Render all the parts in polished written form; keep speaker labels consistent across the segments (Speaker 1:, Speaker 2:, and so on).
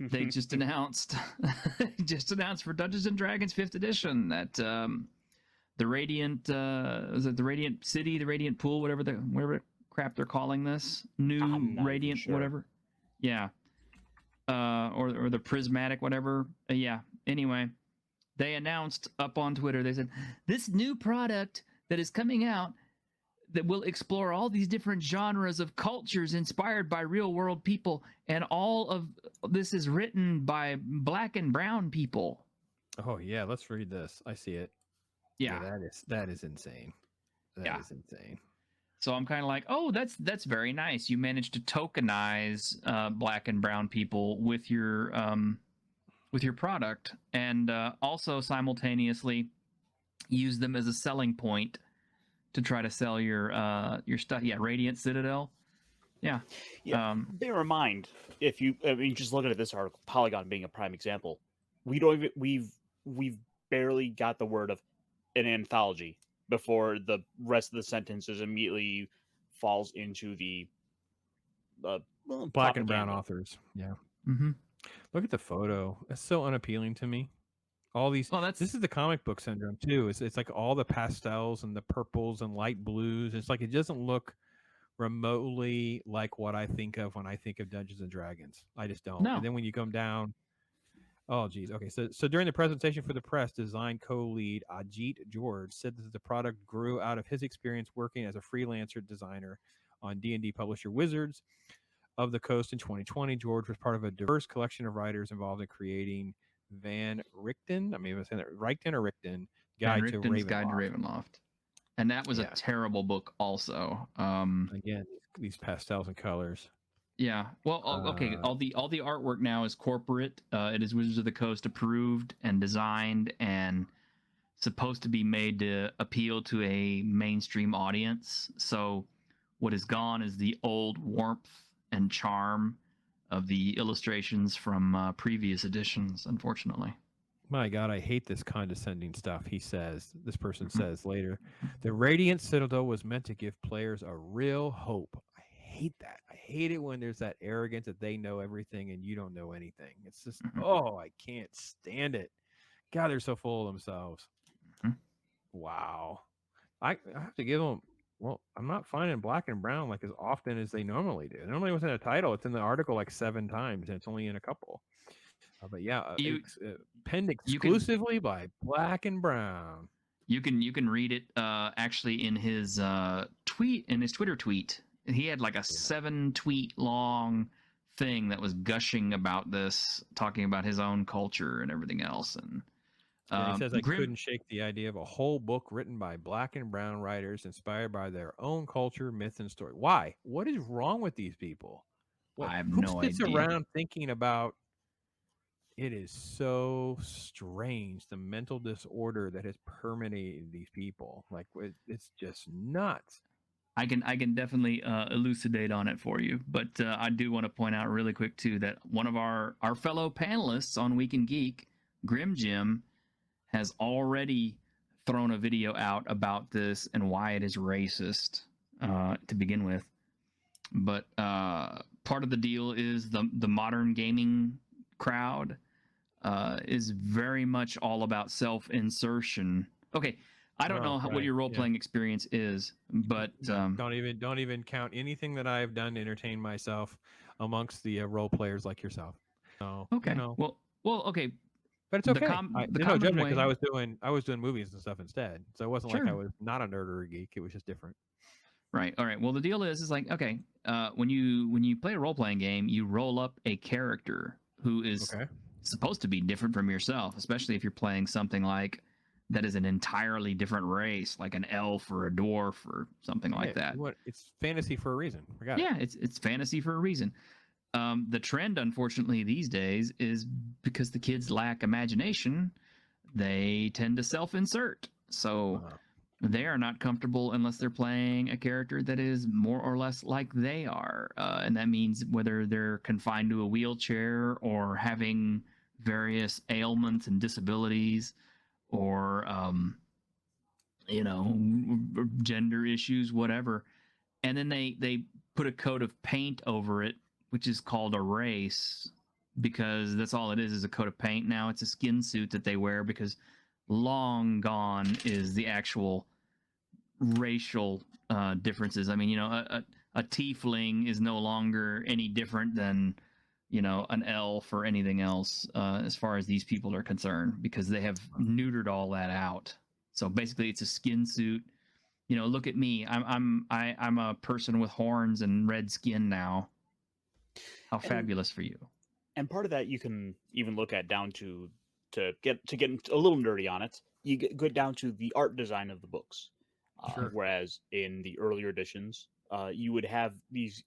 Speaker 1: they just announced for Dungeons and Dragons 5th edition that the Radiant is it the Radiant City, the Radiant Pool, whatever crap they're calling this new Radiant sure. Whatever, yeah, or the Prismatic whatever, yeah. Anyway, they announced up on Twitter. They said this new product that is coming out that will explore all these different genres of cultures inspired by real world people, and all of this is written by Black and brown people.
Speaker 2: Oh yeah, let's read this. I see it.
Speaker 1: Yeah,
Speaker 2: that is insane. That is insane.
Speaker 1: So I'm kind of like, oh, that's very nice. You managed to tokenize Black and brown people with your product, and also simultaneously use them as a selling point to try to sell your stuff. Yeah, Radiant Citadel. Yeah.
Speaker 3: Bear in mind, just looking at this article, Polygon being a prime example, we've barely got the word of an anthology before the rest of the sentences immediately falls into the
Speaker 2: Black and brown authors. Yeah.
Speaker 1: Mm-hmm.
Speaker 2: Look at the photo. It's so unappealing to me. All these. Well, this is the comic book syndrome too. It's like all the pastels and the purples and light blues. It's like it doesn't look remotely like what I think of when I think of Dungeons and Dragons. I just don't.
Speaker 1: No.
Speaker 2: And then when you come down, oh geez. Okay, so during the presentation for the press, design co-lead Ajit George said that the product grew out of his experience working as a freelancer designer on D&D publisher Wizards of the Coast in 2020. George was part of a diverse collection of writers involved in creating Van Richten. I mean, I'm saying that Richten or Richten Guide to
Speaker 1: Ravenloft. And that was a terrible book also.
Speaker 2: Again, these pastels and colors.
Speaker 1: Yeah. Well, okay. All the artwork now is corporate. It is Wizards of the Coast approved and designed and supposed to be made to appeal to a mainstream audience. So what is gone is the old warmth and charm of the illustrations from previous editions, unfortunately.
Speaker 2: My God, I hate this condescending stuff. He says, this person says later, the Radiant Citadel was meant to give players a real hope. I hate that. I hate it when there's that arrogance that they know everything and you don't know anything. It's just, oh, I can't stand it. God, they're so full of themselves. Wow. I have to give them, well, I'm not finding Black and brown like as often as they normally do. Normally within a title, it's in the article like 7 times, and it's only in a couple. But yeah, penned exclusively by Black and Brown.
Speaker 1: You can read it actually in his Twitter tweet. He had like a 7-tweet long thing that was gushing about this, talking about his own culture and everything else. And
Speaker 2: he says, I couldn't shake the idea of a whole book written by Black and brown writers inspired by their own culture, myth, and story. Why? What is wrong with these people?
Speaker 1: I have no idea.
Speaker 2: Who sits around thinking about? It is so strange, the mental disorder that has permeated these people. Like, it's just nuts.
Speaker 1: I can definitely elucidate on it for you, but I do want to point out really quick too that one of our fellow panelists on Week in Geek, Grim Jim, has already thrown a video out about this and why it is racist to begin with. But part of the deal is the modern gaming crowd is very much all about self-insertion. Okay, I don't know what your role-playing experience is, but
Speaker 2: don't even count anything that I've done to entertain myself amongst the role players like yourself. So,
Speaker 1: okay, well, okay,
Speaker 2: but it's okay. No judgment, because I was doing movies and stuff instead, so it wasn't like I was not a nerd or a geek. It was just different.
Speaker 1: Right. All right. Well, the deal is like, okay, when you play a role-playing game, you roll up a character who is supposed to be different from yourself, especially if you're playing something like that is an entirely different race, like an elf or a dwarf or something like that.
Speaker 2: It's fantasy for a reason.
Speaker 1: It's fantasy for a reason. The trend, unfortunately, these days is because the kids lack imagination, they tend to self-insert. So they are not comfortable unless they're playing a character that is more or less like they are. And that means whether they're confined to a wheelchair or having various ailments and disabilities or, gender issues, whatever. And then they put a coat of paint over it, which is called a race, because that's all it is a coat of paint now. It's a skin suit that they wear, because long gone is the actual racial differences. I mean, you know, a tiefling is no longer any different than, you know, an elf or anything else as far as these people are concerned, because they have neutered all that out. So basically, it's a skin suit. You know, look at me. I'm a person with horns and red skin now. How fabulous for you!
Speaker 3: And part of that you can even look at down to get a little nerdy on it. You get down to the art design of the books.
Speaker 2: Sure.
Speaker 3: Whereas in the earlier editions, you would have these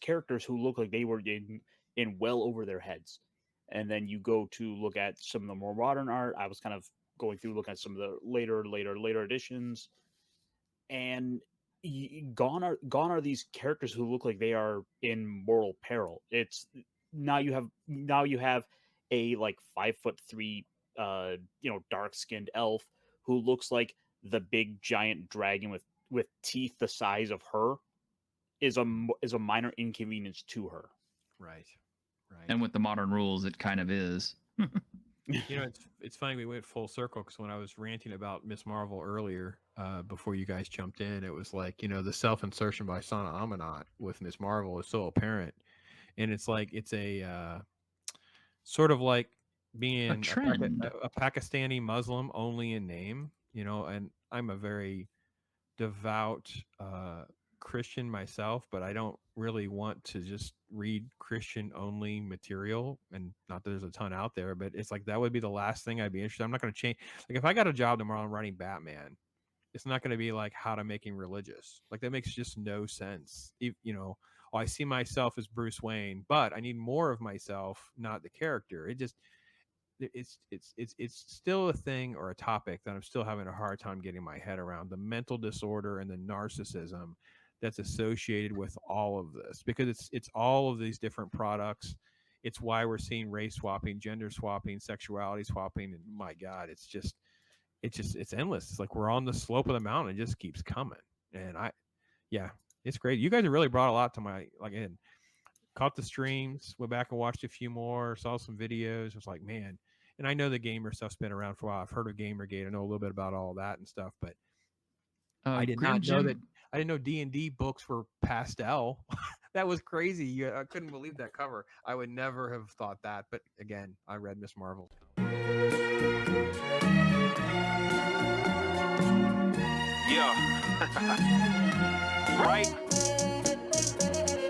Speaker 3: characters who look like they were in well over their heads. And then you go to look at some of the more modern art. I was kind of going through looking at some of the later editions, and gone are these characters who look like they are in mortal peril. It's now you have a like 5'3", dark skinned elf who looks like the big giant dragon with teeth the size of her is a minor inconvenience to her.
Speaker 2: Right.
Speaker 1: And with the modern rules, it kind of is.
Speaker 2: You know, it's funny we went full circle, because when I was ranting about Miss Marvel earlier, before you guys jumped in, it was like, you know, the self-insertion by Sana Amanat with Miss Marvel is so apparent, and it's like it's a sort of like being
Speaker 1: A trend.
Speaker 2: a Pakistani Muslim only in name, you know. And I'm a very devout Christian myself, but I don't really want to just read Christian only material, and not that there's a ton out there, but it's like that would be the last thing I'd be interested. I'm not going to change. Like if I got a job tomorrow and writing Batman, it's not going to be like how to make him religious. Like that makes just no sense. You know, oh, I see myself as Bruce Wayne, but I need more of myself, not the character. It's still a thing or a topic that I'm still having a hard time getting my head around, the mental disorder and the narcissism that's associated with all of this, because it's all of these different products. It's why we're seeing race swapping, gender swapping, sexuality swapping, and my God, it's endless. It's like we're on the slope of the mountain. It just keeps coming. And it's great. You guys have really brought a lot to my, like, and caught the streams, went back and watched a few more, saw some videos. It was like, man. And I know the gamer stuff's been around for a while. I've heard of Gamergate. I know a little bit about all that and stuff, but I did not know that. I didn't know D&D books were pastel. That was crazy. I couldn't believe that cover. I would never have thought that. But again, I read Miss Marvel.
Speaker 4: Yeah. Right?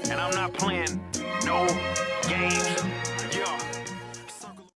Speaker 4: And I'm not playing